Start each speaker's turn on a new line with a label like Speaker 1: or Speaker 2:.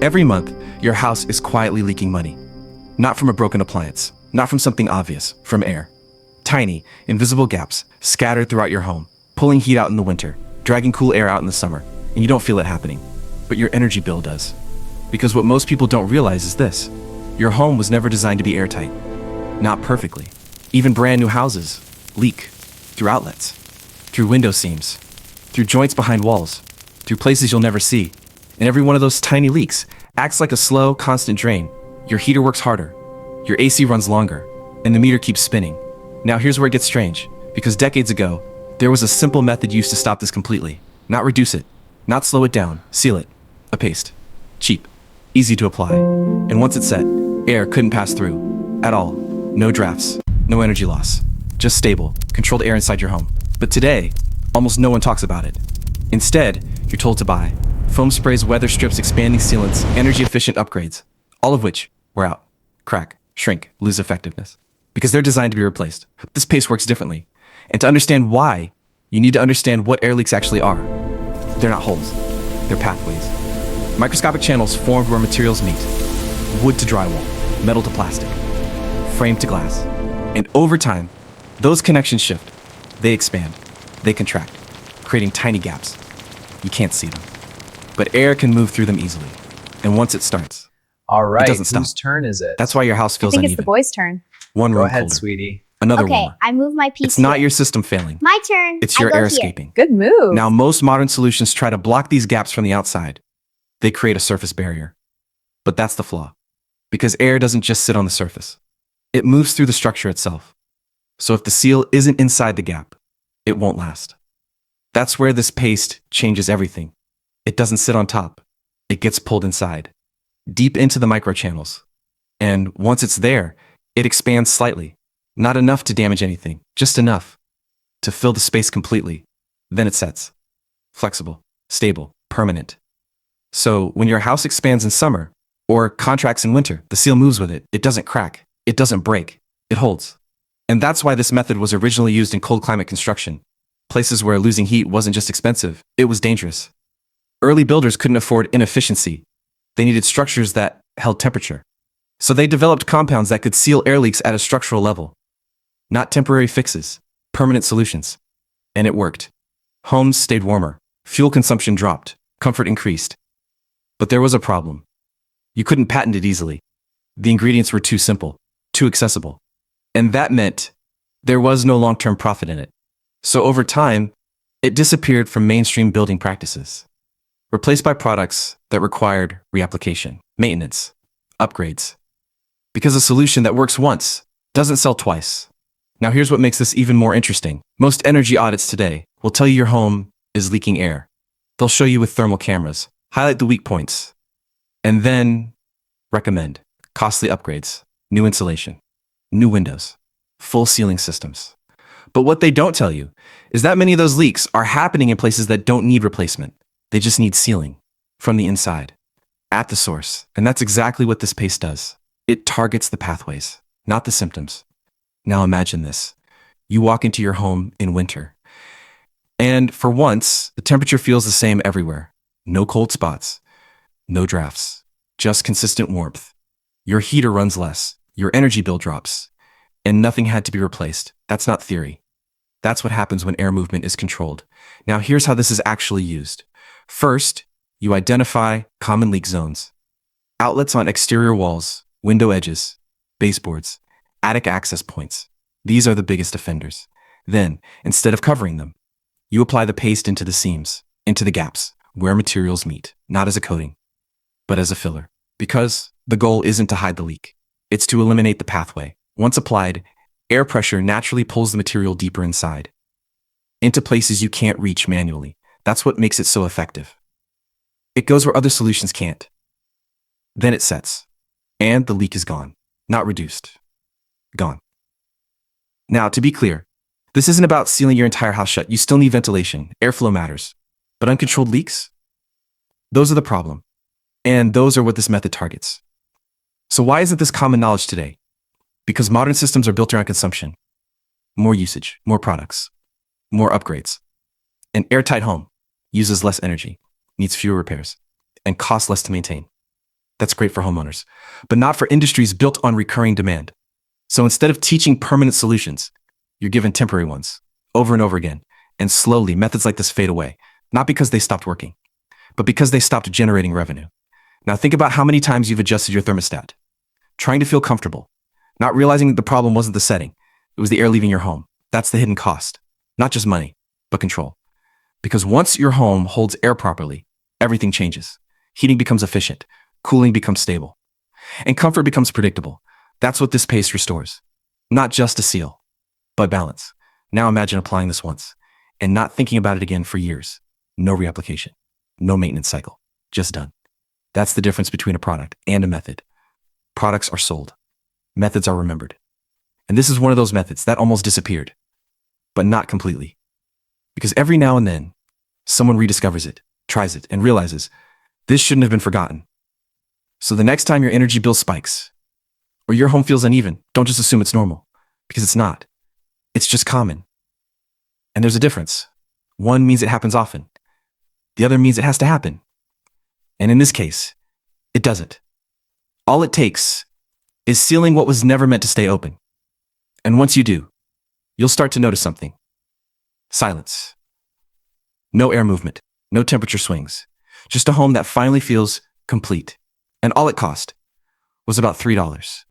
Speaker 1: Every month, your house is quietly leaking money. Not from a broken appliance, not from something obvious, from air. Tiny, invisible gaps scattered throughout your home, pulling heat out in the winter, dragging cool air out in the summer, and you don't feel it happening. But your energy bill does. Because what most people don't realize is this: your home was never designed to be airtight. Not perfectly. Even brand new houses leak through outlets, through window seams, through joints behind walls, through places you'll never see. And every one of those tiny leaks acts like a slow, constant drain. Your heater works harder, your AC runs longer, and the meter keeps spinning. Now here's where it gets strange, because decades ago, there was a simple method used to stop this completely. Not reduce it, not slow it down, seal it. A paste. Cheap. Easy to apply. And once it's set, air couldn't pass through. At all. No drafts. No energy loss. Just stable, controlled air inside your home. But today, almost no one talks about it. Instead, you're told to buy foam sprays, weather strips, expanding sealants, energy-efficient upgrades, all of which wear out, crack, shrink, lose effectiveness. Because they're designed to be replaced. This paste works differently. And to understand why, you need to understand what air leaks actually are. They're not holes. They're pathways. Microscopic channels formed where materials meet. Wood to drywall, metal to plastic, frame to glass. And over time, those connections shift. They expand. They contract, creating tiny gaps. You can't see them. But air can move through them easily. And once it starts,
Speaker 2: All right,
Speaker 1: it doesn't stop.
Speaker 2: whose turn is it?
Speaker 1: That's why your house
Speaker 3: I
Speaker 1: feels
Speaker 3: think it's
Speaker 1: uneven.
Speaker 3: the boys' turn.
Speaker 1: One
Speaker 2: Go
Speaker 1: room
Speaker 2: ahead,
Speaker 1: colder,
Speaker 2: sweetie.
Speaker 1: another
Speaker 3: Okay,
Speaker 1: warmer.
Speaker 3: I move my piece.
Speaker 1: It's not
Speaker 3: here.
Speaker 1: your system failing.
Speaker 3: My turn.
Speaker 1: It's
Speaker 3: I
Speaker 1: your
Speaker 3: go
Speaker 1: air
Speaker 3: here.
Speaker 1: escaping.
Speaker 3: Good move.
Speaker 1: Now, most modern solutions try to block these gaps from the outside. They create a surface barrier. But that's the flaw. Because air doesn't just sit on the surface. It moves through the structure itself. So if the seal isn't inside the gap, it won't last. That's where this paste changes everything. It doesn't sit on top. It gets pulled inside, deep into the microchannels. And once it's there, it expands slightly. Not enough to damage anything, just enough to fill the space completely. Then it sets. Flexible, stable, permanent. So when your house expands in summer or contracts in winter, the seal moves with it. It doesn't crack. It doesn't break. It holds. And that's why this method was originally used in cold climate construction. Places where losing heat wasn't just expensive, it was dangerous. Early builders couldn't afford inefficiency. They needed structures that held temperature. So they developed compounds that could seal air leaks at a structural level. Not temporary fixes, permanent solutions. And it worked. Homes stayed warmer, fuel consumption dropped, comfort increased. But there was a problem. You couldn't patent it easily. The ingredients were too simple, too accessible. And that meant there was no long-term profit in it. So over time, it disappeared from mainstream building practices, replaced by products that required reapplication, maintenance, upgrades. Because a solution that works once doesn't sell twice. Now here's what makes this even more interesting. Most energy audits today will tell you your home is leaking air. They'll show you with thermal cameras, highlight the weak points, and then recommend costly upgrades, new insulation, new windows, full sealing systems. But what they don't tell you is that many of those leaks are happening in places that don't need replacement. They just need sealing from the inside, at the source. And that's exactly what this paste does. It targets the pathways, not the symptoms. Now imagine this. You walk into your home in winter, and for once, the temperature feels the same everywhere. No cold spots, no drafts, just consistent warmth. Your heater runs less, your energy bill drops, and nothing had to be replaced. That's not theory. That's what happens when air movement is controlled. Now here's how this is actually used. First, you identify common leak zones. Outlets on exterior walls, window edges, baseboards, attic access points. These are the biggest offenders. Then, instead of covering them, you apply the paste into the seams, into the gaps, where materials meet, not as a coating, but as a filler. Because the goal isn't to hide the leak. It's to eliminate the pathway. Once applied, air pressure naturally pulls the material deeper inside, into places you can't reach manually. That's what makes it so effective. It goes where other solutions can't. Then it sets, and the leak is gone, not reduced. Gone. Now, to be clear, this isn't about sealing your entire house shut. You still need ventilation. Airflow matters. But uncontrolled leaks? Those are the problem. And those are what this method targets. So why isn't this common knowledge today? Because modern systems are built around consumption. More usage, more products, more upgrades. An airtight home uses less energy, needs fewer repairs, and costs less to maintain. That's great for homeowners, but not for industries built on recurring demand. So instead of teaching permanent solutions, you're given temporary ones over and over again. And slowly, methods like this fade away, not because they stopped working, but because they stopped generating revenue. Now think about how many times you've adjusted your thermostat, trying to feel comfortable, not realizing that the problem wasn't the setting, it was the air leaving your home. That's the hidden cost, not just money, but control. Because once your home holds air properly, everything changes. Heating becomes efficient, cooling becomes stable, and comfort becomes predictable. That's what this paste restores. Not just a seal, but balance. Now imagine applying this once and not thinking about it again for years. No reapplication, no maintenance cycle, just done. That's the difference between a product and a method. Products are sold. Methods are remembered. And this is one of those methods that almost disappeared, but not completely. Because every now and then, someone rediscovers it, tries it, and realizes this shouldn't have been forgotten. So the next time your energy bill spikes, or your home feels uneven, don't just assume it's normal, because it's not. It's just common. And there's a difference. One means it happens often. The other means it has to happen. And in this case, it doesn't. All it takes is sealing what was never meant to stay open. And once you do, you'll start to notice something. Silence. No air movement, no temperature swings. Just a home that finally feels complete. And all it cost was about $3.